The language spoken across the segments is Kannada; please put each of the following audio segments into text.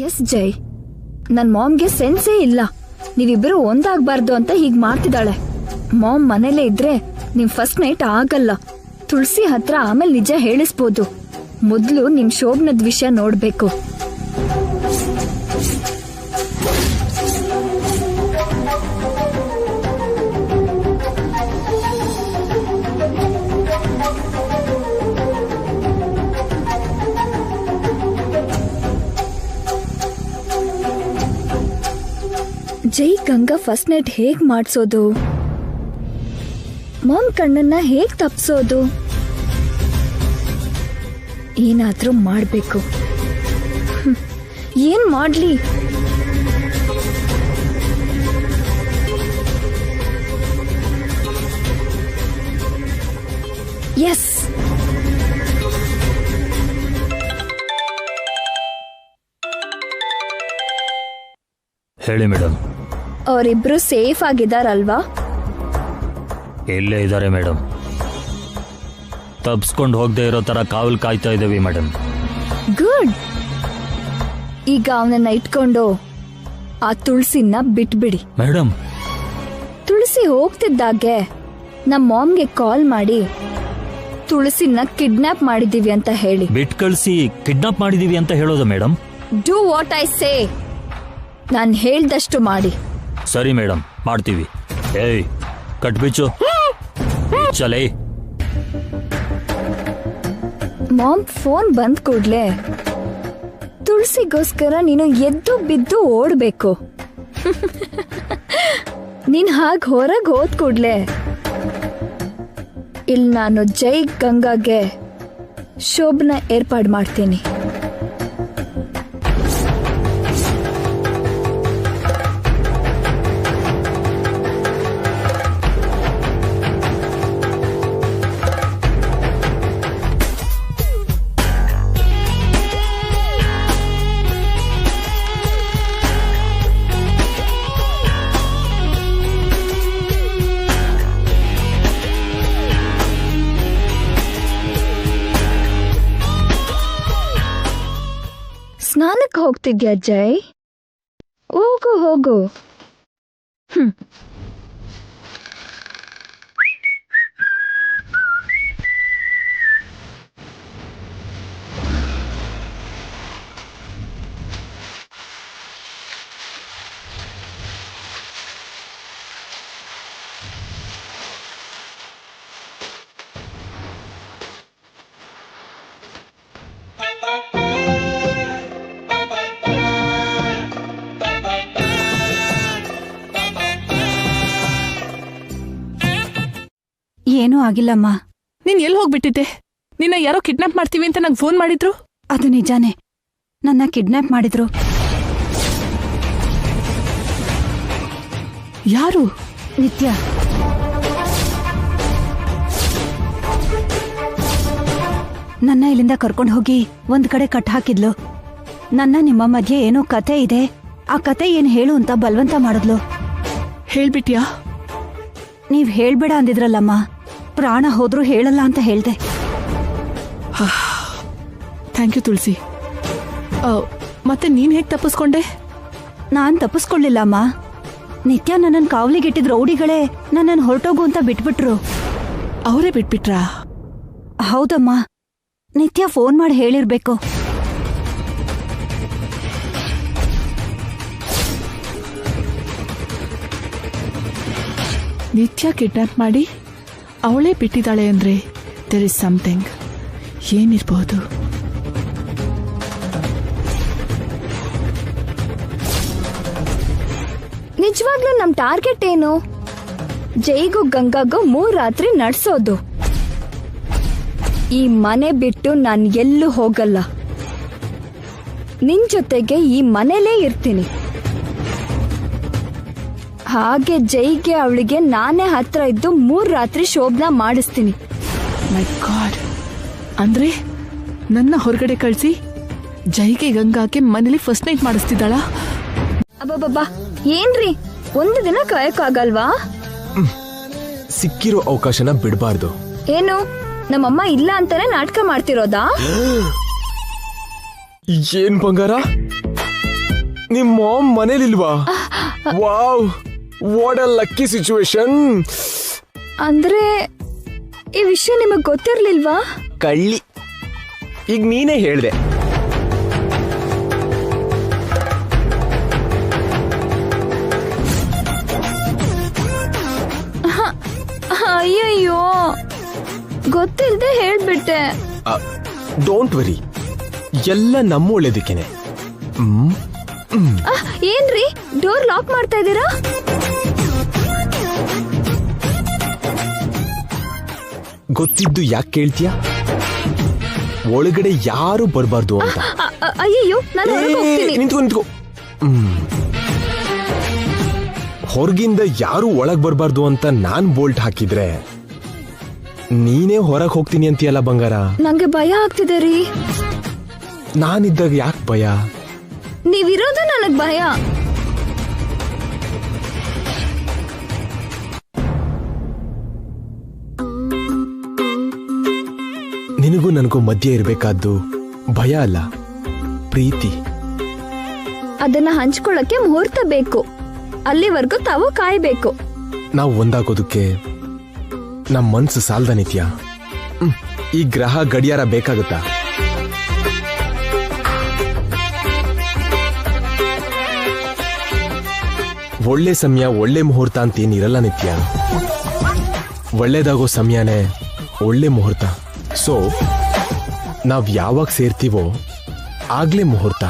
ಎಸ್ ಜೈ, ನನ್ ಮಾಮ್ಗೆ ಸೆನ್ಸೇ ಇಲ್ಲ. ನೀವಿಬ್ರು ಒಂದಾಗ್ಬಾರ್ದು ಅಂತ ಹೀಗ್ ಮಾಡ್ತಿದ್ದಾಳೆ. ಮಾಮ್ ಮನೇಲೆ ಇದ್ರೆ ನಿಮ್ ಫಸ್ಟ್ ನೈಟ್ ಆಗಲ್ಲ. ತುಳಸಿ ಹತ್ರ ಆಮೇಲೆ ನಿಜ ಹೇಳಿಸ್ಬೋದು. ಮೊದ್ಲು ನಿಮ್ ಶೋಭನದ್ ವಿಷಯ ನೋಡ್ಬೇಕು. ಜೈ ಗಂಗಾ ಫಸ್ಟ್ ನೈಟ್ ಹೇಗ್ ಮಾಡ್ಸೋದು? ಮಾಮ್ ಕಣ್ಣನ್ನ ಹೇಗ್ ತಪ್ಸೋದು? ಏನಾದ್ರೂ ಮಾಡ್ಬೇಕು. ಏನ್ ಮಾಡ್ಲಿ? ಎಸ್, ಹೇಳಿ ಮೇಡಮ್. ಅವರಿಬ್ರು ಸೇಫ್ ಆಗಿದಾರಲ್ವಾ? ಇಲ್ಲೇ ಇದ್ದಾರೆ ಮೇಡಮ್. ತಪ್ಸ್ಕೊಂಡು ಹೋಗದೆ ಇರೋ ತರ ಕಾವಲ್ ಕಾಯ್ತಾ ಇದ್ದೀವಿ ಮೇಡಮ್. ಗುಡ್. ಈಗ ಅವನನ್ನ ಇಟ್ಕೊಂಡು ಆ ತುಳಸಿನ ಬಿಟ್ಬಿಡಿ. ಮೇಡಮ್, ತುಳಸಿ ಹೋಗ್ತಿದ್ದಾಗೆ ನಮ್ಮ ಮಾಮ್ಗೆ ಕಾಲ್ ಮಾಡಿ ತುಳಸಿನ ಕಿಡ್ನಾಪ್ ಮಾಡಿದೀವಿ ಅಂತ ಹೇಳಿ. ಬಿಟ್ ಕಳಿಸಿ ಕಿಡ್ನಾಪ್ ಮಾಡಿದೀವಿ ಅಂತ ಹೇಳೋದು madam? Do what I say. ನಾನು ಹೇಳ್ದಷ್ಟು ಮಾಡಿ. ಸರಿ ಮೇಡಮ್, ಮಾಡ್ತೀವಿ. ಏಯ್, ಕಟ್ಬಿಚ್ಚು. ಚಲೇ. ಮಾಮ್ ಫೋನ್ ಬಂದ್ ಕೂಡ್ಲೆ ತುಳಸಿಗೋಸ್ಕರ ನೀನು ಎದ್ದು ಬಿದ್ದು ಓಡ್ಬೇಕು. ನೀನ್ ಹಾಗ್ ಹೊರಗ್ ಹೋದ್ ಕೂಡ್ಲೆ ಇಲ್ಲಿ ನಾನು ಜೈ ಗಂಗಾಗೆ ಶೋಭನ ಏರ್ಪಾಡು ಮಾಡ್ತೀನಿ. ಸ್ನಾನಕ್ಕೆ ಹೋಗ್ತಿದ್ಯಾ ಜೈ? ಹೋಗು ಹೋಗು. ಏನೂ ಆಗಿಲ್ಲಮ್ಮ. ನೀನ್ ಎಲ್ಲಿ ಹೋಗ್ಬಿಟ್ಟಿದ್ದೆ? ನಿನ್ನ ಯಾರೋ ಕಿಡ್ನಾಪ್ ಮಾಡ್ತೀವಿ ಅಂತ ನಂಗೆ ಫೋನ್ ಮಾಡಿದ್ರು. ಅದು ನಿಜಾನೇ, ನನ್ನ ಕಿಡ್ನಾಪ್ ಮಾಡಿದ್ರು. ಯಾರು? ನಿತ್ಯ. ನನ್ನ ಇಲ್ಲಿಂದ ಕರ್ಕೊಂಡು ಹೋಗಿ ಒಂದ್ ಕಡೆ ಕಟ್ ಹಾಕಿದ್ಲು. ನನ್ನ ನಿಮ್ಮ ಮಧ್ಯೆ ಏನೋ ಕತೆ ಇದೆ, ಆ ಕತೆ ಏನ್ ಹೇಳು ಅಂತ ಬಲವಂತ ಮಾಡಿದ್ಲು. ಹೇಳ್ಬಿಟ್ಯಾ? ನೀವ್ ಹೇಳ್ಬೇಡ ಅಂದಿದ್ರಲ್ಲಮ್ಮ, ಪ್ರಾಣ ಹೋದ್ರೂ ಹೇಳಲ್ಲ ಅಂತ ಹೇಳ್ದೆ. ಥ್ಯಾಂಕ್ ಯು ತುಳಸಿ. ಮತ್ತೆ ನೀನ್ ಹೇಗ್ ತಪ್ಪಿಸ್ಕೊಂಡೆ? ನಾನ್ ತಪ್ಪಿಸ್ಕೊಳ್ಳಿಲ್ಲಮ್ಮ. ನಿತ್ಯ ನನ್ನನ್ ಕಾವಲಿಗಿಟ್ಟಿದ್ ರೌಡಿಗಳೇ ನನ್ನನ್ ಹೊರಟೋಗು ಅಂತ ಬಿಟ್ಬಿಟ್ರು. ಅವರೇ ಬಿಟ್ಬಿಟ್ರಾ? ಹೌದಮ್ಮ, ನಿತ್ಯ ಫೋನ್ ಮಾಡಿ ಹೇಳಿರ್ಬೇಕು. ನಿತ್ಯ ಕಿಡ್ನಾಪ್ ಮಾಡಿ ಅವಳೇ ಬಿಟ್ಟಿದ್ದಾಳೆ ಅಂದ್ರೆ ದೇರ್ ಇಸ್ ಸಮಥಿಂಗ್. ಏನಿರ್ಬಹುದು? ನಿಜವಾಗ್ಲೂ ನಮ್ ಟಾರ್ಗೆಟ್ ಏನು? ಜೈಗೂ ಗಂಗಾಗೂ 3 ರಾತ್ರಿ ನಡ್ಸೋದು. ಈ ಮನೆ ಬಿಟ್ಟು ನಾನ್ ಎಲ್ಲೂ ಹೋಗಲ್ಲ. ನಿನ್ ಜೊತೆಗೆ ಈ ಮನೇಲೇ ಇರ್ತೀನಿ. ಹಾಗೆ ಜೈಗೆ ಅವಳಿಗೆ ನಾನೇ ಹತ್ರ ಇದ್ದು 3 ರಾತ್ರಿ ಶೋಭನ ಮಾಡಿಸ್ತೀನಿ. ಮೈ ಗಾಡ್, ಅಂದ್ರೆ ನನ್ನ ಹೊರಗಡೆ ಕಳಿಸಿ ಜೈಗೆ ಗಂಗಾಗೆ ಮನೇಲಿ ಫಸ್ಟ್ ನೈಟ್ ಮಾಡಿಸ್ತಿದ್ದಾಳ? ಅಬ್ಬಬ್ಬಾ, ಏನ್ರಿ, ಒಂದು ದಿನ ಕಾಯಕ್ಕಾಗಲ್ವಾ? ಸಿಕ್ಕಿರೋ ಅವಕಾಶನ ಬಿಡಬಾರ್ದು. ಏನು ನಮ್ಮಮ್ಮ ಇಲ್ಲ ಅಂತಾನೆ ನಾಟಕ ಮಾಡ್ತಿರೋದಾ? ಏನ್ ಬಂಗಾರ, ನಿಮ್ ಮಾಮ್ ಮನೇಲಿಲ್ವಾ? Wow, what a lucky situation. ಅಂದ್ರೆ ಈ ವಿಷಯ ನಿಮಗ್ ಗೊತ್ತಿರ್ಲಿಲ್ವಾ? ಕಳ್ಳಿ, ಈಗ ನೀನೇ ಹೇಳ್ದೆ. ಅಯ್ಯಯ್ಯೋ, ಗೊತ್ತಿಲ್ದೆ ಹೇಳ್ಬಿಟ್ಟೆ. ಡೋಂಟ್ ವರಿ, ಎಲ್ಲ ನಮ್ಮ ಒಳ್ಳೇದಕ್ಕೇನೆ. ಏನ್ರಿ ಡೋರ್ ಲಾಕ್ ಮಾಡ್ತಾ ಇದ್ದೀರಾ? ಗೊತ್ತಿದ್ದು ಯಾಕೆ ಕೇಳ್ತೀಯ? ಒಳಗಡೆ ಯಾರು ಬರಬಾರ್ದು ಅಂತ. ಅಯ್ಯಯ್ಯೋ, ನಾನು ಹೊರಗೆ ಹೋಗ್ತೀನಿ. ನಿಂತ್ಕೊ. ಹೊರಗಿಂದ ಯಾರು ಒಳಗ್ ಬರಬಾರ್ದು ಅಂತ ನಾನ್ ಬೋಲ್ಟ್ ಹಾಕಿದ್ರೆ ನೀನೇ ಹೊರಗೆ ಹೋಗ್ತೀನಿ ಅಂತೀಯಲ್ಲ ಬಂಗಾರ. ನಂಗೆ ಭಯ ಆಗ್ತಿದೆ ರೀ. ನಾನಿದ್ದಾಗ ಯಾಕೆ ಭಯ? ನೀವಿರೋದು ನನಗ್ ಭಯ. ನಿನಗೂ ನನಗೂ ಮಧ್ಯೆ ಇರಬೇಕಾದ್ದು ಭಯ ಅಲ್ಲ, ಪ್ರೀತಿ. ಅದನ್ನ ಹಂಚ್ಕೊಳ್ಳಕ್ಕೆ ಮುಹೂರ್ತ ಬೇಕು. ಅಲ್ಲಿವರೆಗೂ ತಾವು ಕಾಯ್ಬೇಕು. ನಾವು ಒಂದಾಗೋದಕ್ಕೆ ನಮ್ಮ ಮನ್ಸು ಸಾಲ್ದ ನಿತ್ಯ. ಈ ಗ್ರಹ ಗಡಿಯಾರ ಬೇಕಾಗುತ್ತಾ? ಒಳ್ಳೆ ಸಮಯ, ಒಳ್ಳೆ ಮುಹೂರ್ತ ಅಂತ ಏನಿರಲ್ಲ ನಿತ್ಯ. ಒಳ್ಳೇದಾಗೋ ಸಮಯನೇ ಒಳ್ಳೆ ಮುಹೂರ್ತ. ಸೊ ನಾವ್ ಯಾವಾಗ ಸೇರ್ತೀವೋ ಆಗ್ಲೇ ಮುಹೂರ್ತ.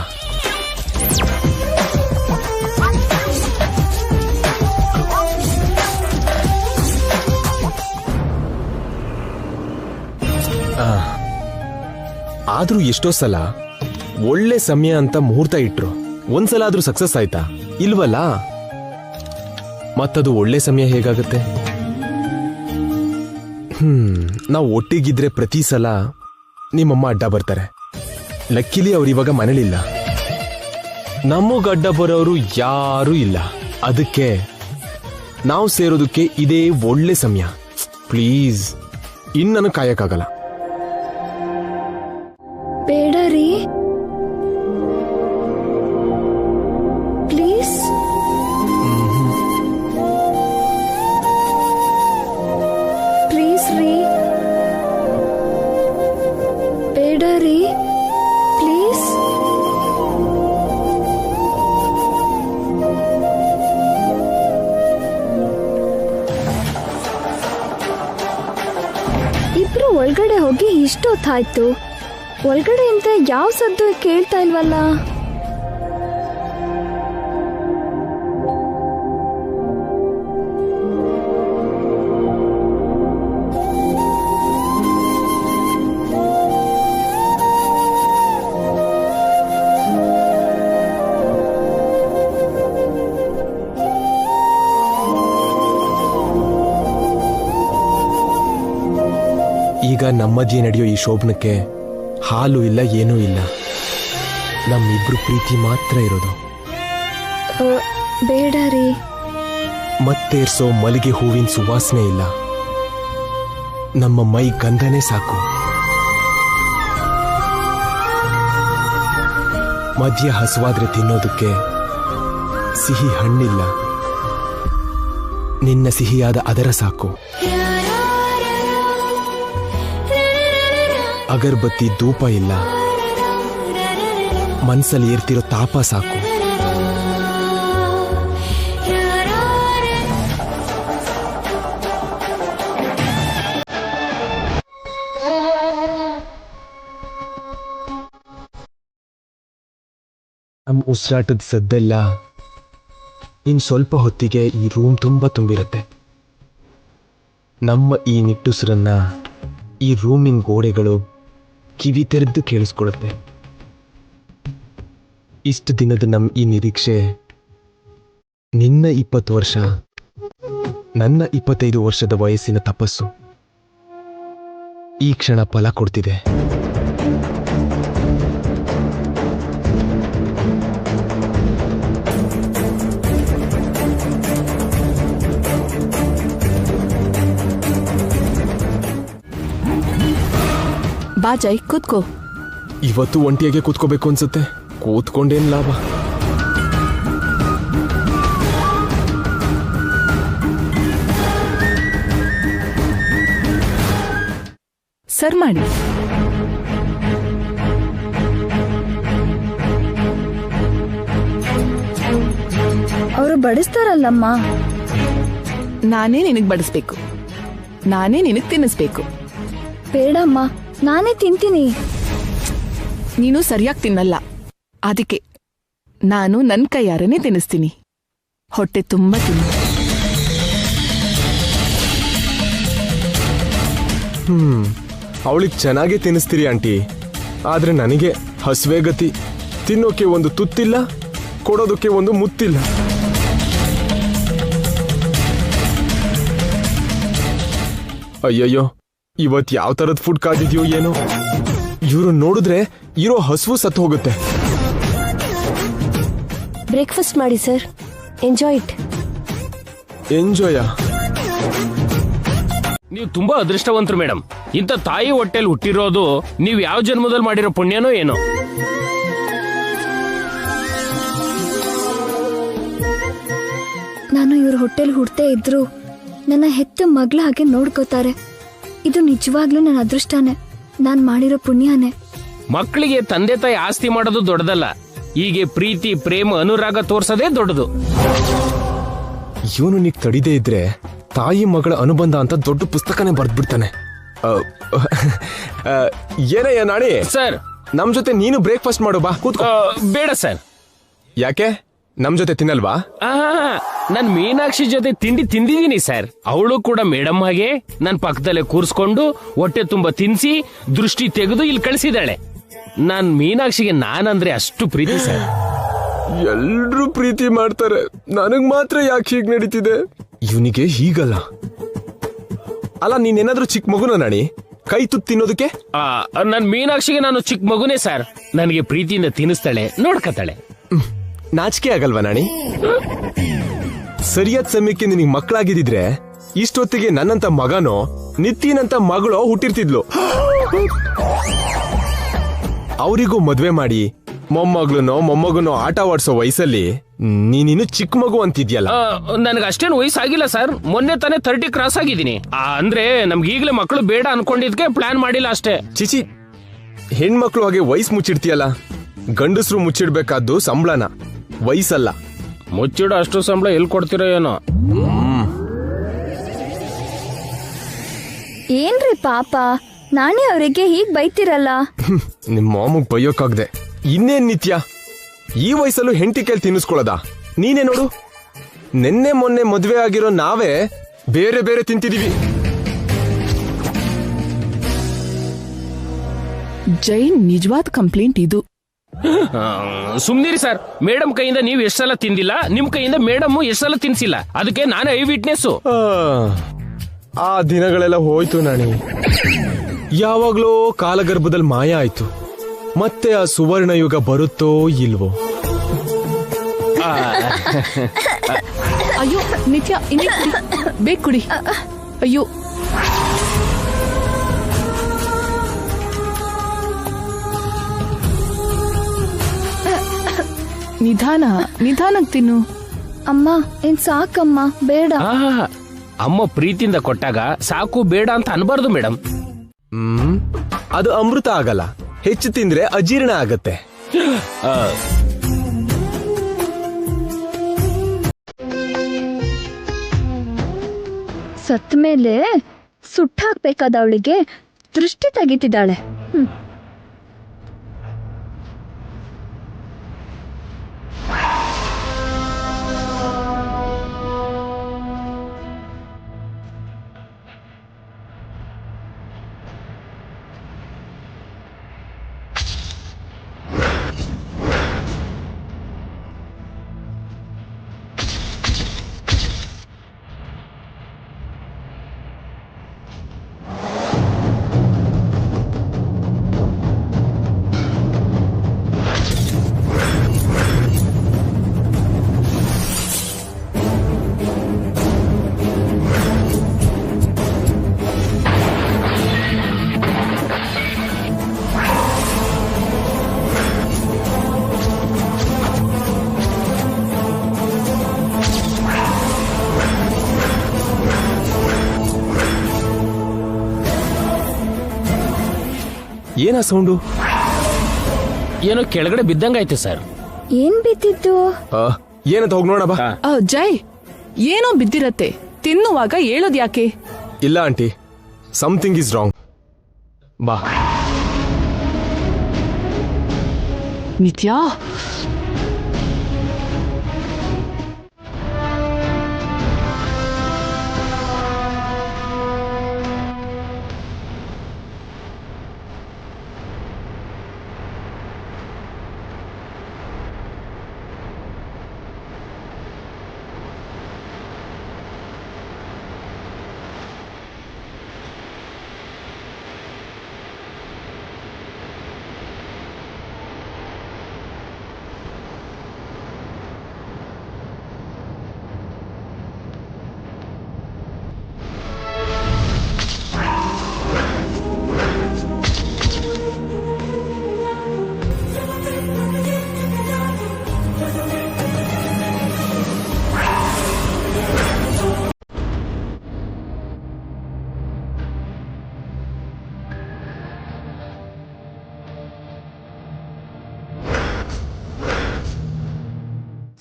ಆದ್ರೂ ಎಷ್ಟೋ ಸಲ ಒಳ್ಳೆ ಸಮಯ ಅಂತ ಮುಹೂರ್ತ ಇಟ್ರು, ಒಂದ್ಸಲ ಆದ್ರೂ ಸಕ್ಸಸ್ ಆಯ್ತಾ? ಇಲ್ವಲ್ಲ. ಮತ್ತದು ಒಳ್ಳೆ ಸಮಯ ಹೇಗಾಗತ್ತೆ? ನಾವು ಒಟ್ಟಿಗಿದ್ರೆ ಪ್ರತಿ ಸಲ ನಿಮ್ಮಮ್ಮ ಅಡ್ಡ ಬರ್ತಾರೆ. ಲಕ್ಕಿಲಿ ಅವ್ರಿವಾಗ ಮನೇಲಿಲ್ಲ. ನಮಗ್ ಅಡ್ಡ ಬರೋರು ಯಾರೂ ಇಲ್ಲ. ಅದಕ್ಕೆ ನಾವು ಸೇರೋದಕ್ಕೆ ಇದೇ ಒಳ್ಳೆ ಸಮಯ. ಪ್ಲೀಸ್, ಇನ್ನು ನನಗೆ ಕಾಯಕ್ಕಾಗಲ್ಲ. ಬೇಡ ರೀ, ಪ್ಲೀಸ್. ಪ್ಲೀಸ್ ರೀ, ಬೇಡ ರೀ, ಪ್ಲೀಸ್. ಇಬ್ರು ಒಳಗಡೆ ಹೋಗಿ ಇಷ್ಟೊತ್ತಾಯ್ತು. ಒಳಗಡೆಯಿಂದ ಯಾವ ಸದ್ದು ಕೇಳ್ತಾ ಇಲ್ವಲ್ಲ? ಈಗ ನಮ್ಮದೇ ನಡೆಯೋ ಈ ಶೋಭನಕ್ಕೆ ಹಾಲು ಇಲ್ಲ, ಏನೂ ಇಲ್ಲ. ನಮ್ಮಿಬ್ರು ಪ್ರೀತಿ ಮಾತ್ರ ಇರೋದು. ಬೇಡ ರೀ. ಮತ್ತೇರ್ಸೋ ಮಲ್ಲಿಗೆ ಹೂವಿನ ಸುವಾಸನೆ ಇಲ್ಲ. ನಮ್ಮ ಮೈ ಗಂಧನೇ ಸಾಕು. ಮಧ್ಯ ಹಸುವಾದ್ರೆ ತಿನ್ನೋದಕ್ಕೆ ಸಿಹಿ ಹಣ್ಣಿಲ್ಲ. ನಿನ್ನ ಸಿಹಿಯಾದ ಅದರ ಸಾಕು. ಅಗರ್ಬತ್ತಿ ಧೂಪ ಇಲ್ಲ. ಮನ್ಸಲ್ಲಿ ಏರ್ತಿರೋ ತಾಪ ಸಾಕು. ನಮ್ಮ ಉಸಿರಾಟದ ಸದ್ದೆಲ್ಲ ಇನ್ ಸ್ವಲ್ಪ ಹೊತ್ತಿಗೆ ಈ ರೂಮ್ ತುಂಬಾ ತುಂಬಿರುತ್ತೆ. ನಮ್ಮ ಈ ನಿಟ್ಟುಸಿರನ್ನ ಈ ರೂಮಿನ ಗೋಡೆಗಳು ಕಿವಿ ತೆರೆದು ಕೇಳಿಸ್ಕೊಳುತ್ತೆ. ಇಷ್ಟು ದಿನದ ನಮ್ಮ ಈ ನಿರೀಕ್ಷೆ ನಿನ್ನ 20 ವರ್ಷ, ನನ್ನ 25 ವರ್ಷದ ವಯಸ್ಸಿನ ತಪಸ್ಸು ಈ ಕ್ಷಣ ಫಲ ಕೊಡ್ತಿದೆ. ಬಾ ಜೈ, ಕೂತ್ಕೋ. ಇವತ್ತು ಒಂಟಿಯಾಗೆ ಕೂತ್ಕೋಬೇಕು ಅನ್ಸುತ್ತೆ. ಕೂತ್ಕೊಂಡೇನ್ ಲಾಭ? ಸರ್ ಮಾಡಿ. ಅವರು ಬಡಿಸ್ತಾರಲ್ಲಮ್ಮ. ನಾನೇ ನಿನಗ್ ಬಡಿಸ್ಬೇಕು, ನಾನೇ ನಿನಗ್ ತಿನ್ನಿಸ್ಬೇಕು. ಬೇಡಮ್ಮ, ನಾನೇ ತಿಂತೀನಿ. ನೀನು ಸರಿಯಾಗಿ ತಿನ್ನಲ್ಲ, ಅದಕ್ಕೆ ನಾನು ನನ್ನ ಕೈಯಾರನೇ ತಿನ್ನಿಸ್ತೀನಿ. ಹೊಟ್ಟೆ ತುಂಬ ತಿನ್ನು. ಅವಳಿಗೆ ಚೆನ್ನಾಗೇ ತಿನ್ನಿಸ್ತೀರಿ ಆಂಟಿ, ಆದ್ರೆ ನನಗೆ ಹಸುವೆ ಗತಿ. ತಿನ್ನೋಕೆ ಒಂದು ತುತ್ತಿಲ್ಲ, ಕೊಡೋದಕ್ಕೆ ಒಂದು ಮುತ್ತಿಲ್ಲ. ಅಯ್ಯಯ್ಯೋ, ಇವತ್ ಯಾವ ತರದ್ ಫುಡ್ ಕಾದಿದ್ಯೋ ಏನೋ. ಇವರು ನೋಡಿದ್ರೆ ಇರೋ ಹಸುವು ಸತ್ತು ಹೋಗುತ್ತೆ. ಬ್ರೇಕ್ಫಾಸ್ಟ್ ಮಾಡಿ ಸರ್, ಎಂಜಾಯ್ ಇಟ್. ಎಂಜಾಯ? ನೀವು ತುಂಬಾ ಅದೃಷ್ಟವಂತರು ಮೇಡಮ್. ಇಂಥ ತಾಯಿ ಹೊಟ್ಟೆಲ್ ಹುಟ್ಟಿರೋದು ನೀವು ಯಾವ ಜನ್ಮದಲ್ಲಿ ಮಾಡಿರೋ ಪುಣ್ಯನೋ ಏನೋ. ನಾನು ಇವ್ರ ಹೊಟ್ಟೆಲ್ ಹುಡ್ತೇ ಇದ್ರು ನನ್ನ ಹೆತ್ತ ಮಗ್ಳ ಹಾಗೆ ನೋಡ್ಕೋತಾರೆ. ಇದು ನಿಜವಾಗ್ಲೂ ನನ್ನ ಅದೃಷ್ಟನೇ, ನಾನ್ ಮಾಡಿರೋ ಪುಣ್ಯನೇ. ಮಕ್ಕಳಿಗೆ ತಂದೆ ತಾಯಿ ಆಸ್ತಿ ಮಾಡೋದು ದೊಡ್ಡದಲ್ಲ, ಹೀಗೆ ಪ್ರೀತಿ ಪ್ರೇಮ ಅನುರಾಗ ತೋರ್ಸೋದೇ ದೊಡ್ಡದು. ಇವನು ನೀಗ್ ತಡಿದೇ ಇದ್ರೆ ತಾಯಿ ಮಗಳ ಅನುಬಂಧ ಅಂತ ದೊಡ್ಡ ಪುಸ್ತಕನೇ ಬರ್ದ್ಬಿಡ್ತಾನೆ. ಏನಯ್ಯ ನಾಣಿ, ಸರ್ ನಮ್ ಜೊತೆ ನೀನು ಬ್ರೇಕ್ಫಾಸ್ಟ್ ಮಾಡು, ಬಾ ಕೂತ್ಕೋ. ಬೇಡ ಸರ್. ಯಾಕೆ, ನಮ್ ಜೊತೆ ತಿನ್ನಲ್ವಾ? ನನ್ ಮೀನಾಕ್ಷಿ ಜೊತೆ ತಿಂಡಿ ತಿಂದಿದ್ದೀನಿ ಸರ್. ಅವಳು ಕೂಡ ಮೇಡಮ್ ಹಾಗೆ ನನ್ ಪಕ್ಕದಲ್ಲೇ ಕೂರ್ಸ್ಕೊಂಡು ಹೊಟ್ಟೆ ತುಂಬಾ ತಿನ್ಸಿ ದೃಷ್ಟಿ ತೆಗೆದು ಇಲ್ಲಿ ಕಳಿಸಿದಾಳೆ. ನಾನ್ ಮೀನಾಕ್ಷಿಗೆ ನಾನಂದ್ರೆ ಅಷ್ಟು ಪ್ರೀತಿ ಸರ್. ಎಲ್ರೂ ಪ್ರೀತಿ ಮಾಡ್ತಾರೆ, ನನಗ್ ಮಾತ್ರ ಯಾಕೆ ಹೀಗ್ ನಡೀತಿದೆ? ಇವನಿಗೆ ಹೀಗಲ್ಲ. ಅಲ್ಲ, ನೀನೇನಾದ್ರೂ ಚಿಕ್ಕ ಮಗುನ ನಾಣಿ, ಕೈ ತುತ್ತು ತಿನ್ನೋದಕ್ಕೆ? ನನ್ ಮೀನಾಕ್ಷಿಗೆ ನಾನು ಚಿಕ್ಕ ಮಗುನೇ ಸರ್. ನನಗೆ ಪ್ರೀತಿಯಿಂದ ತಿನ್ನಿಸ್ತಾಳೆ, ನೋಡ್ಕತಾಳೆ. ನಾಚಿಕೆ ಆಗಲ್ವಾ ನಾಣಿ? ಸರಿಯಾದ ಸಮಯಕ್ಕೆ ನಿನಗೆ ಮಕ್ಕಳಾಗಿದ್ದಿದ್ರೆ ಇಷ್ಟೊತ್ತಿಗೆ ನನ್ನಂತ ಮಗನೋ ನಿತ್ಯನಂತ ಮಗಳೋ ಹುಟ್ಟಿರ್ತಿದ್ಲು. ಅವರಿಗೂ ಮದ್ವೆ ಮಾಡಿ ಮೊಮ್ಮಗನೋ ಆಟ ಆಡ್ಸೋ ವಯಸ್ಸಲ್ಲಿ ನೀನಿನ್ನು ಚಿಕ್ಕ ಮಗು ಅಂತಿದ್ಯಲ್ಲ. ನನಗೆ ಅಷ್ಟೇನು ವಯಸ್ಸಾಗಿಲ್ಲ ಸರ್, ಮೊನ್ನೆ ತಾನೇ 30 ಕ್ರಾಸ್ ಆಗಿದ್ದೀನಿ. ಅಂದ್ರೆ ನಮ್ಗೆ ಈಗಲೇ ಮಕ್ಕಳು ಬೇಡ ಅನ್ಕೊಂಡಿದ್ಕೆ ಪ್ಲಾನ್ ಮಾಡಿಲ್ಲ ಅಷ್ಟೇ. ಚಿಚಿ, ಹೆಣ್ಮಕ್ಳು ಹಾಗೆ ವಯಸ್ಸು ಮುಚ್ಚಿಡ್ತೀಯಲ್ಲ. ಗಂಡಸರು ಮುಚ್ಚಿಡ್ಬೇಕಾದ್ದು ಸಂಬಳನ, ವಯಸ್ಸಲ್ಲ. ಮುಚ್ಚಿಡೋ ಅಷ್ಟು ಸಂಬಳ ಎಲ್ಲಿ ಕೊಡ್ತಿರೋ ಏನೋ. ಏನ್ರಿ ಪಾಪ, ನಾನೇ ಅವರಿಗೆ ಹೀಗ್ ಬೈತಿರಲ್ಲ. ನಿಮ್ಮ ಮಾಮಗ್ ಬೈಯೋಕಾಗ್ದೆ. ಇನ್ನೇನ್ ನಿತ್ಯ, ಈ ವಯಸ್ಸಲ್ಲೂ ಹೆಂಡತಿ ಕೈಲಿ ತಿನ್ನಿಸ್ಕೊಳ್ಳೋದ? ನೀನೇ ನೋಡು, ನೆನ್ನೆ ಮೊನ್ನೆ ಮದ್ವೆ ಆಗಿರೋ ನಾವೇ ಬೇರೆ ಬೇರೆ ತಿಂತಿದೀವಿ. ಜೈನ್ ನಿಜವಾದ ಕಂಪ್ಲೇಂಟ್ ಇದು. ಸುಮ್ನಿರಿ ಸರ್. ಮೇಡಮ್ ಕೈಯಿಂದ ನೀವು ಎಷ್ಟು ಸಲ ತಿಂದಿಲ್ಲ, ನಿಮ್ ಕೈಯಿಂದ ಮೇಡಮ್ ಎಷ್ಟು ಸಲ ತಿನ್ಸಿಲ್ಲ. ಅದಕ್ಕೆ ನಾನೇ ಐ ವಿಟ್ನೆಸ್. ಆ ದಿನಗಳೆಲ್ಲ ಹೋಯ್ತು ನಾಣಿ. ಯಾವಾಗ್ಲೋ ಕಾಲಗರ್ಭದಲ್ಲಿ ಮಾಯ ಆಯ್ತು. ಮತ್ತೆ ಆ ಸುವರ್ಣ ಯುಗ ಬರುತ್ತೋ ಇಲ್ವೋ? ಅಯ್ಯೋ ನಿತ್ಯ, ಇನ್ನೇ ಬೇಕು ಕುಡಿ. ಅಯ್ಯೋ, ನಿಧಾನಕ್ಕೆ ತಿನ್ನು. ಅಮ್ಮ, ಏನ್ ಸಾಕಮ್ಮ, ಬೇಡ. ಅಮ್ಮ ಪ್ರೀತಿಯಿಂದ ಕೊಟ್ಟಾಗ ಸಾಕು ಬೇಡ ಅಂತ ಅನ್ಬಾರ್ದು ಮೇಡಮ್. ಅದು ಅಮೃತ ಆಗಲ್ಲ, ಹೆಚ್ಚು ತಿಂದ್ರೆ ಅಜೀರ್ಣ ಆಗತ್ತೆ. ಸತ್ ಮೇಲೆ ಸುಟ್ಟಾಕ್ಬೇಕಾದ ಅವಳಿಗೆ ದೃಷ್ಟಿ ತೆಗಿತಿದ್ದಾಳೆ. ಏನ ಸೌಂಡು? ಏನೋ ಕೆಳಗಡೆ ಬಿದ್ದಂಗಾಯ್ತು ಸರ್. ಏನ್ ಬಿದ್ದಿದ್ದು? ಏನಂತ ಹೋಗಿ ನೋಡ ಬಾ. ಜೈ, ಏನೋ ಬಿದ್ದಿರತ್ತೆ, ತಿನ್ನುವಾಗ ಹೇಳೋದ್ ಯಾಕೆ? ಇಲ್ಲ ಆಂಟಿ, ಸಮಥಿಂಗ್ ಇಸ್ ರಾಂಗ್. ಬಾ. ನಿತ್ಯಾ,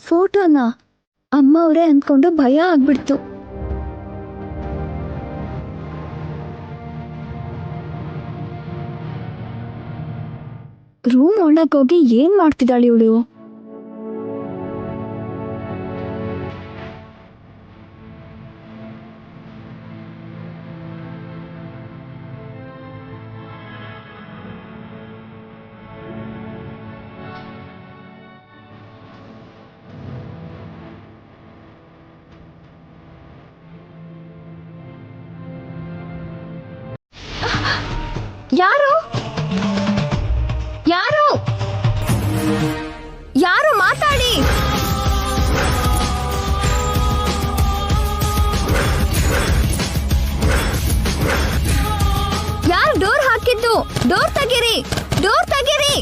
ಫೋಟೋನ ಅಮ್ಮ ಅವರೇ ಅಂದ್ಕೊಂಡು ಭಯ ಆಗ್ಬಿಡ್ತು. ರೂಮ್ ಒಳಗೋಗಿ ಏನ್ ಮಾಡ್ತಿದ್ದಾಳೆ ಇವಳು? ಯಾರು ಯಾರು ಯಾರು ಮಾತಾಡಿ? ಯಾರು ಡೋರ್ ಹಾಕಿದ್ದು? ಡೋರ್ ತೆಗೀರಿ, ಡೋರ್ ತೆಗೀರಿ,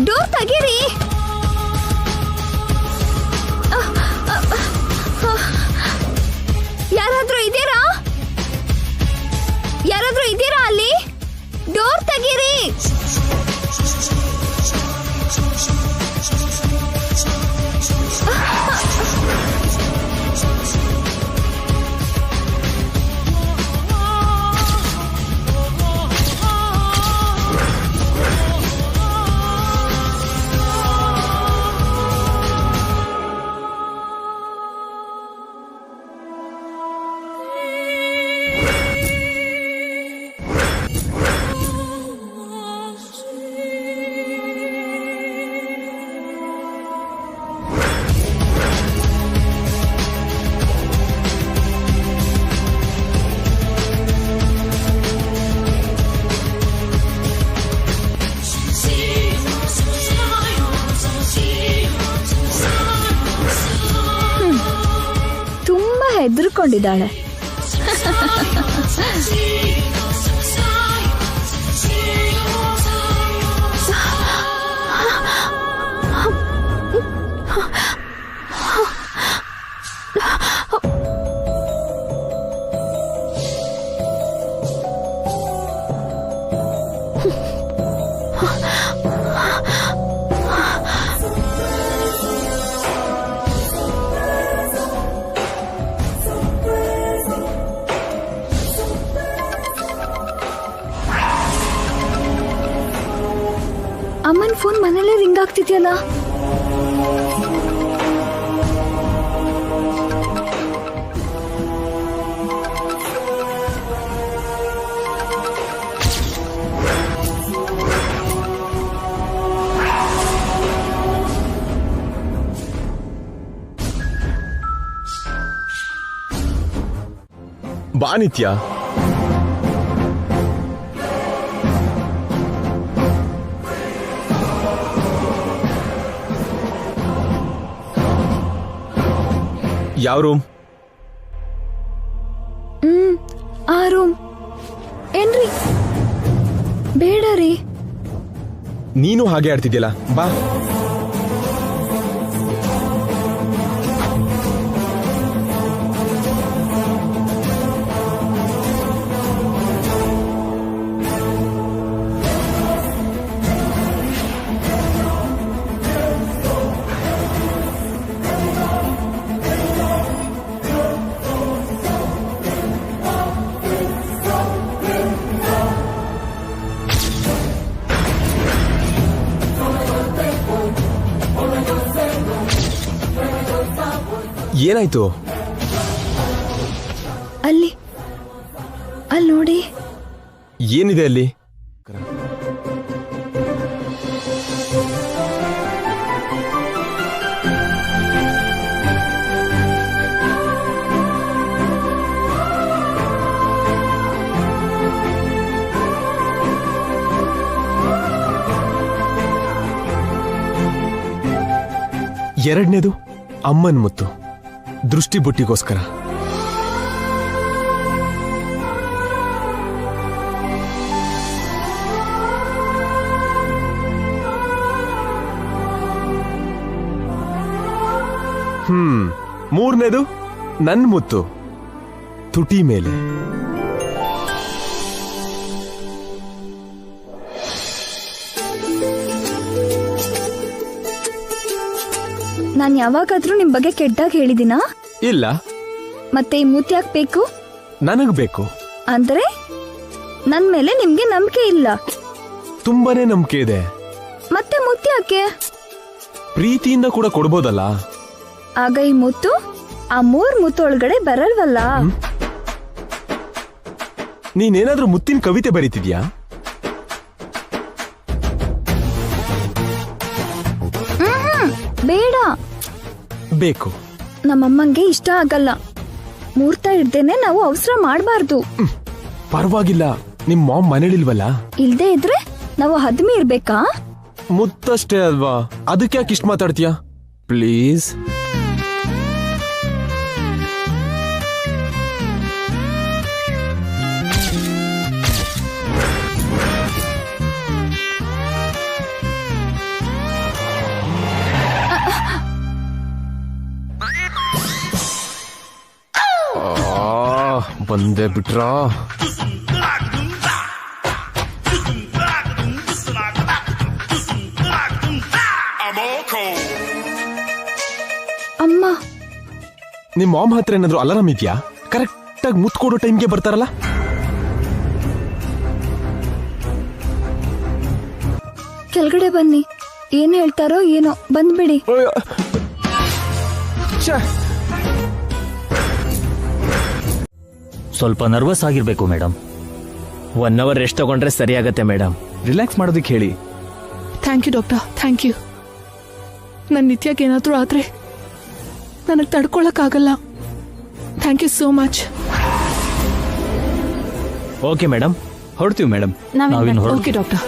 ಡೋರ್ ತೆಗೀರಿ. ಯಾರಾದ್ರೂ ಇದ್ದೀರಾ? ಯಾರಾದ್ರೂ ಇದ್ದೀರಾ ಅಲ್ಲಿ? ಡೋರ್ ತೆಗೀರಿ. ಹೆದರ್ಕೊಂಡಿದ್ದಾಳೆ. ಅಮ್ಮನ ಫೋನ್ ಮನೇಲೆ ರಿಂಗ್ ಆಗ್ತಿದ್ಯಲ್ಲ. ಬಾ ನಿತ್ಯ. ಯಾವ ರೂಮ್? ಆ ರೂಮ್. ಏನ್ರಿ? ಬೇಡ ರೀ. ನೀನು ಹಾಗೆ ಆಡ್ತಿದ್ಯಲ್ಲ, ಬಾ. ಏನಾಯ್ತು? ಅಲ್ಲಿ ನೋಡಿ. ಏನಿದೆ ಅಲ್ಲಿ? ಎರಡನೇದು ಅಮ್ಮನ್ ಮುತ್ತು, ದೃಷ್ಟಿ ಬುಟ್ಟಿಗೋಸ್ಕರ. ಮೂರನೇದು ನನ್ ಮುತ್ತು, ತುಟಿ ಮೇಲೆ. ನಾನ್ ಯಾವಾಗಾದ್ರೂ ನಿಮ್ ಬಗ್ಗೆ ಕೆಟ್ಟದಾಗ ಹೇಳಿದಿನಾ? ಇಲ್ಲ. ಮತ್ತೆ ಈ ಮೂತಿ ಯಾಕ್ ಬೇಕು? ನನಗ್ ಬೇಕು. ಅಂದ್ರೆ ನನ್ ಮೇಲೆ ನಿಮ್ಗೆ ನಂಬಿಕೆ ಇಲ್ಲ? ತುಂಬಾನೇ ನಂಬಿಕೆ ಇದೆ. ಮತ್ತೆ ಮುತ್ತಿ ಯಾಕೆ? ಪ್ರೀತಿಯಿಂದ ಕೂಡ ಕೊಡ್ಬೋದಲ್ಲ. ಆಗ ಈ ಮುತ್ತು ಆ 3 ಮುತ್ತು ಒಳಗಡೆ ಬರಲ್ವಲ್ಲ? ನೀನೇನಾದ್ರೂ ಮುತ್ತಿನ ಕವಿತೆ ಬರೀತಿದ್ಯಾ? ಬೇಡ. ಬೇಕು. ನಮ್ಮಮ್ಮಂಗೆ ಇಷ್ಟ ಆಗಲ್ಲ. ಮುಹೂರ್ತ ಇಡ್ದೇನೆ ನಾವು ಅವಸರ ಮಾಡಬಾರ್ದು. ಪರವಾಗಿಲ್ಲ, ನಿಮ್ ಮಾಮ್ ಮನೇಲಿಲ್ವಲ್ಲ? ಇಲ್ದೇ ಇದ್ರೆ ನಾವು ಹದ್ಮಿ ಇರ್ಬೇಕಾ? ಮುತ್ತಷ್ಟೇ ಅಲ್ವಾ, ಅದಕ್ಕೆ ಯಾಕೆ ಇಷ್ಟ ಮಾತಾಡ್ತೀಯಾ? ಪ್ಲೀಸ್. ಬಂದೆ ಬಿಟ್ರಾ? ಅಮ್ಮ, ನಿಮ್ ಮಾಮ್ ಹತ್ರ ಏನಾದ್ರು ಅಲಾರಾಮ್ ಇದೆಯಾ? ಕರೆಕ್ಟ್ ಆಗಿ ಮುತ್ತು ಕೊಡೋ ಟೈಮ್ಗೆ ಬರ್ತಾರಲ್ಲ? ಕೆಳಗಡೆ ಬನ್ನಿ. ಏನ್ ಹೇಳ್ತಾರೋ ಏನೋ, ಬಂದ್ಬಿಡಿ. ಸ್ವಲ್ಪ ನರ್ವಸ್ ಆಗಿರ್ಬೇಕು ಮೇಡಮ್. 1 ಅವರ್ ರೆಸ್ಟ್ ತಗೊಂಡ್ರೆ ಸರಿ ಆಗತ್ತೆ ಮೇಡಮ್. ರಿಲ್ಯಾಕ್ಸ್ ಮಾಡೋದಕ್ಕೆ ಹೇಳಿ. Thank you doctor, thank you. ನನ್ನ ನಿತ್ಯಕ್ಕೆ ಏನಾದರೂ ಆದ್ರೆ ನನಗೆ ತಡ್ಕೊಳಕ್ಕಾಗಲ್ಲ. Thank you so much. Okay madam, ಹೊರಡ್ತೀವಿ ಮೇಡಮ್. ನಾವಿನ್ ಹೊರಡ್ತೀವಿ. Okay doctor.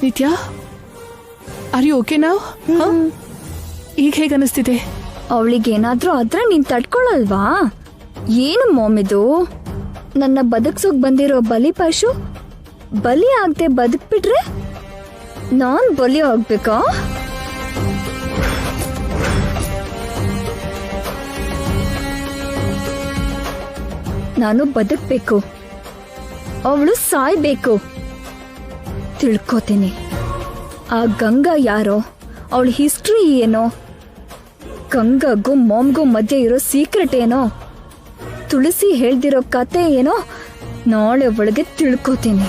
Nithya, are you okay ನಾವ್? ಈಗ ಹೇಗೆ ಅನಿಸ್ತಿದೆ? ಅವಳಿಗೇನಾದ್ರೂ ಆದ್ರೆ ನೀನ್ ತಡ್ಕೊಳಲ್ವಾ? ಏನು ಮಾಮ್ ಇದು? ನನ್ನ ಬದುಕ್ಸೋಕ್ ಬಂದಿರೋ ಬಲಿ ಪಶು ಬಲಿ ಆಗದೆ ಬದುಕ್ಬಿಟ್ರೆ ನಾನ್ ಬಲಿ ಆಗ್ಬೇಕಾ? ನಾನು ಬದುಕ್ಬೇಕು, ಅವಳು ಸಾಯ್ಬೇಕು. ತಿಳ್ಕೋತೀನಿ ಆ ಗಂಗಾ ಯಾರೋ, ಅವಳ ಹಿಸ್ಟ್ರಿ ಏನೋ, ಗಂಗಾಗೂ ಮಾಮ್ಗೂ ಮಧ್ಯೆ ಇರೋ ಸೀಕ್ರೆಟ್ ಏನೋ, ತುಳಸಿ ಹೇಳ್ದಿರೋ ಕತೆ ಏನೋ ನಾಳೆ ಒಳಗೆ ತಿಳ್ಕೋತೀನಿ.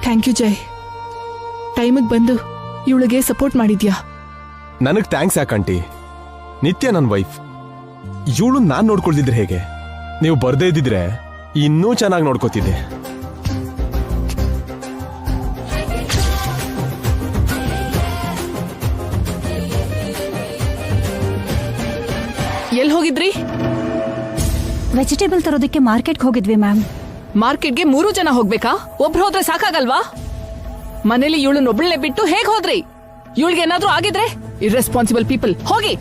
ಥ್ಯಾಂಕ್ ಯು ಜಯ್. ಟೈಮಿಗೆ ಬಂದು ಇವಳಿಗೆ ಸಪೋರ್ಟ್ ಮಾಡಿದ್ಯಾ. ನನಗ್ ಥ್ಯಾಂಕ್ಸ್ ಯಾಕಂಟಿ. ನಿತ್ಯ ನನ್ನ ವೈಫ್, ಇವಳು ನಾನ್ ನೋಡ್ಕೊಳ್ತಿದ್ರೆ ಹೇಗೆ? ನೀವು ಬರ್ದೇ ಇದ್ದಿದ್ರೆ ಇನ್ನೂ ಚೆನ್ನಾಗಿ ನೋಡ್ಕೋತಿದ್ದೆ. ಎಲ್ಲಿ ಹೋಗಿದ್ರಿ? ವೆಜಿಟೇಬಲ್ ತರೋದಕ್ಕೆ ಮಾರ್ಕೆಟ್ಗೆ ಹೋಗಿದ್ವಿ ಮ್ಯಾಮ್. ಮಾರ್ಕೆಟ್ಗೆ 3 ಜನ ಹೋಗ್ಬೇಕಾ? ಒಬ್ರು ಹೋದ್ರೆ ಸಾಕಾಗಲ್ವಾ? ಮನೇಲಿ ಇವಳನ್ನೊಬ್ಳನ್ನೇ ಬಿಟ್ಟು ಹೇಗ್ ಹೋದ್ರಿ? ಇವಳಿಗೆ ಏನಾದ್ರೂ ಆಗಿದ್ರೆ ಇರ್ರೆಸ್ಪಾನ್ಸಿಬಲ್ ಪೀಪಲ್. ಹೋಗಿ.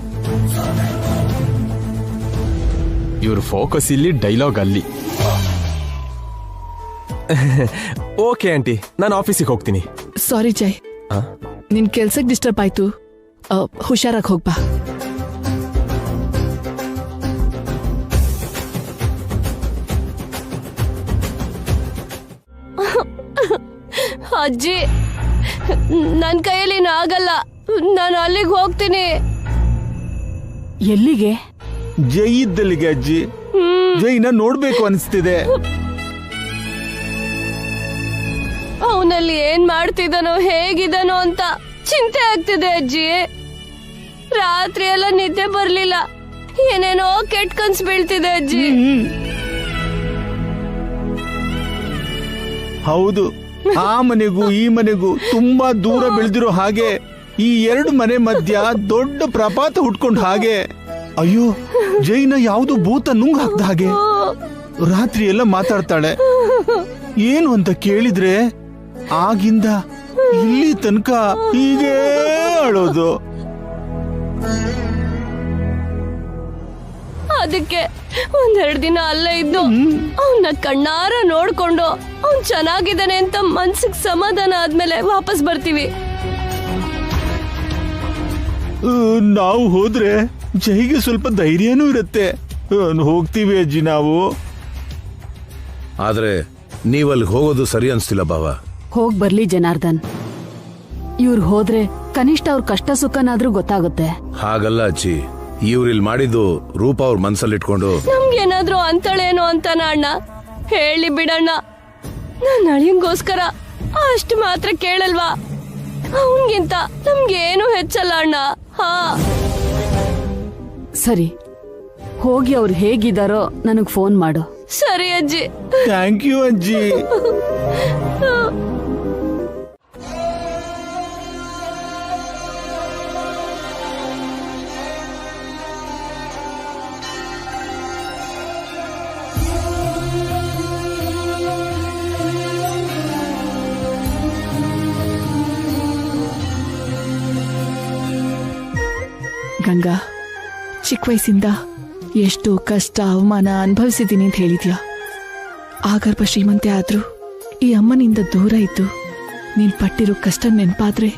ಇವ್ರ ಫೋಕಸ್ ಇಲ್ಲಿ, ಡೈಲಾಗ್ ಅಲ್ಲಿ. ಓಕೆ ಆಂಟಿ, ನಾನು ಆಫೀಸಿಗೆ ಹೋಗ್ತೀನಿ. ಸಾರಿ ಜಯ್, ನಿನ್ ಕೆಲ್ಸಕ್ಕೆ ಡಿಸ್ಟರ್ಬ್ ಆಯ್ತು. ಹುಷಾರಾಗಿ ಹೋಗ್ಬಾ. ಅಜ್ಜಿ, ನನ್ ಕೈಯಲ್ಲಿ ಆಗಲ್ಲ. ನಾನು ಅಲ್ಲಿಗೆ ಹೋಗ್ತೀನಿ. ಎಲ್ಲಿಗೆ? ಜೈ ಇದ್ದಲ್ಲಿಗೆ ಅಜ್ಜಿ. ಜೈನ ನೋಡ್ಬೇಕು ಅನಿಸ್ತಿದೆ. ಅವನಲ್ಲಿ ಏನ್ ಮಾಡ್ತಿದ್ದಾನೋ ಹೇಗಿದ್ದಾನೋ ಅಂತ ಚಿಂತೆ ಆಗ್ತಿದೆ ಅಜ್ಜಿ. ರಾತ್ರಿ ಎಲ್ಲ ನಿದ್ದೆ ಬರ್ಲಿಲ್ಲ, ಏನೇನೋ ಕೆಟ್ಟ ಕನ್ಸ್ ಬೀಳ್ತಿದೆ ಅಜ್ಜಿ. ಹೌದು, ಆ ಮನೆಗೂ ಈ ಮನೆಗೂ ತುಂಬಾ ದೂರ ಬೆಳೆದಿರೋ ಹಾಗೆ ಈ ಎರಡು ಮನೆ ಮಧ್ಯ ದೊಡ್ಡ ಪ್ರಪಾತ ಹುಟ್ಕೊಂಡ್ ಹಾಗೆ. ಅಯ್ಯೋ, ಜೈನ ಯಾವ್ದು ಭೂತ ನುಂಗ್ ಹಾಕ್ದ ಹಾಗೆ ರಾತ್ರಿ ಎಲ್ಲ ಮಾತಾಡ್ತಾಳೆ. ಏನು ಅಂತ ಕೇಳಿದ್ರೆ ಆಗಿಂದ ಇಲ್ಲಿ ತನಕ ಹೀಗೆ ಅಳೋದು. ಅದಕ್ಕೆ ಒಂದೆರಡು ದಿನ ಅಲ್ಲೇ ಇದ್ದು ಅವನ್ನ ಕಣ್ಣಾರ ನೋಡ್ಕೊಂಡು ಅವ್ನ್ ಚೆನ್ನಾಗಿದ್ದಾನೆ ಅಂತ ಮನ್ಸಿಗೆ ಸಮಾಧಾನ ಆದ್ಮೇಲೆ ವಾಪಸ್ ಬರ್ತೀವಿ. ನಾವು ಹೋದ್ರೆ ಜೈಗೆ ಸ್ವಲ್ಪ ಧೈರ್ಯನೂ ಇರುತ್ತೆ. ಹೋಗ್ತೀವಿ ಅಜ್ಜಿ ನಾವು. ಆದ್ರೆ ನೀವಲ್ಲಿ ಹೋಗೋದು ಸರಿ ಅನ್ಸ್ತಿಲ್ಲ ಬಾವ. ಹೋಗ್ ಬರ್ಲಿ ಜನಾರ್ದನ್, ಇವ್ರು ಹೋದ್ರೆ ಕನಿಷ್ಠ ಅವ್ರ ಕಷ್ಟ ಸುಖನಾದ್ರೂ ಗೊತ್ತಾಗುತ್ತೆ. ಹಾಗಲ್ಲ ಅಜ್ಜಿ, ಇವ್ರಿಲ್ ಮಾಡಿದ್ದು ರೂಪ ಅವ್ರ ಮನ್ಸಲ್ಲಿಟ್ಕೊಂಡು ನಮ್ಗೇನಾದ್ರೂ ಅಂತಳೇನೋ ಅಂತಾನ ಅಣ್ಣ. ಹೇಳಿ ಬಿಡಣ್ಣ, ನನ್ನ ಅಳಿಯಂಗೋಸ್ಕರ ಅಷ್ಟು ಮಾತ್ರ ಕೇಳಲ್ವಾ? ಅವನ್ಗಿಂತ ನಮ್ಗೇನು ಹೆಚ್ಚಲ್ಲ ಅಣ್ಣ. ಹಾ ಸರಿ, ಹೋಗಿ ಅವ್ರು ಹೇಗಿದಾರೋ ನನಗ್ ಫೋನ್ ಮಾಡು. ಸರಿ ಅಜ್ಜಿ. ಥ್ಯಾಂಕ್ ಯು ಅಜ್ಜಿ. ಗಂಗಾ, ಚಿಕ್ಕ ವಯಸ್ಸಿಂದ ಎಷ್ಟು ಕಷ್ಟ ಅವಮಾನ ಅನುಭವಿಸಿದ್ದೀನಿ ಅಂತ ಹೇಳಿದ್ಯಾ. ಆಗರ್ಭ ಶ್ರೀಮಂತೆ ಆದ್ರೂ ಈ ಅಮ್ಮನಿಂದ ದೂರ ಇದ್ದು ನೀನ್ ಪಟ್ಟಿರೋ ಕಷ್ಟ ನೆನಪಾದ್ರೆ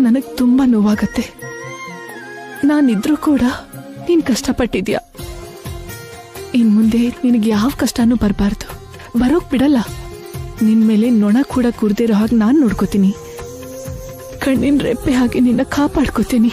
ನನಗ್ ತುಂಬಾ ನೋವಾಗತ್ತೆ. ನಾನಿದ್ರೂ ಕೂಡ ನೀನ್ ಕಷ್ಟಪಟ್ಟಿದ್ಯಾ. ಇನ್ ಮುಂದೆ ನಿನಗೆ ಯಾವ ಕಷ್ಟನೂ ಬರಬಾರ್ದು, ಬರೋಕ್ ಬಿಡಲ್ಲ. ನಿನ್ ಮೇಲೆ ನೊಣ ಕೂಡ ಕೂರ್ದಿರೋ ಹಾಗೆ ನಾನ್ ನೋಡ್ಕೋತೀನಿ. ಕಣ್ಣಿನ ರೆಪ್ಪೆ ಹಾಗೆ ನಿನ್ನ ಕಾಪಾಡ್ಕೋತೀನಿ.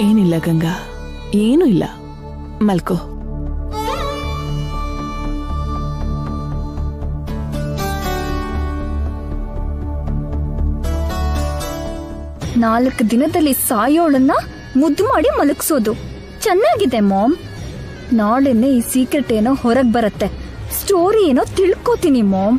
ಏನಿಲ್ಲ ಗಂಗಾ, ಏನೂ ಇಲ್ಲ, ಮಲ್ಕೋ. ನಾಲ್ಕು ದಿನದಲ್ಲಿ ಸಾಯೋಳನ್ನ ಮುದ್ದು ಮಾಡಿ ಮಲಗಿಸೋದು ಚೆನ್ನಾಗಿದೆ ಮಾಮ್. ನಾಳೆನೆ ಈ ಸೀಕ್ರೆಟ್ ಏನೋ ಹೊರಗ್ ಬರತ್ತೆ, ಸ್ಟೋರಿ ಏನೋ ತಿಳ್ಕೊತೀನಿ ಮಾಮ್.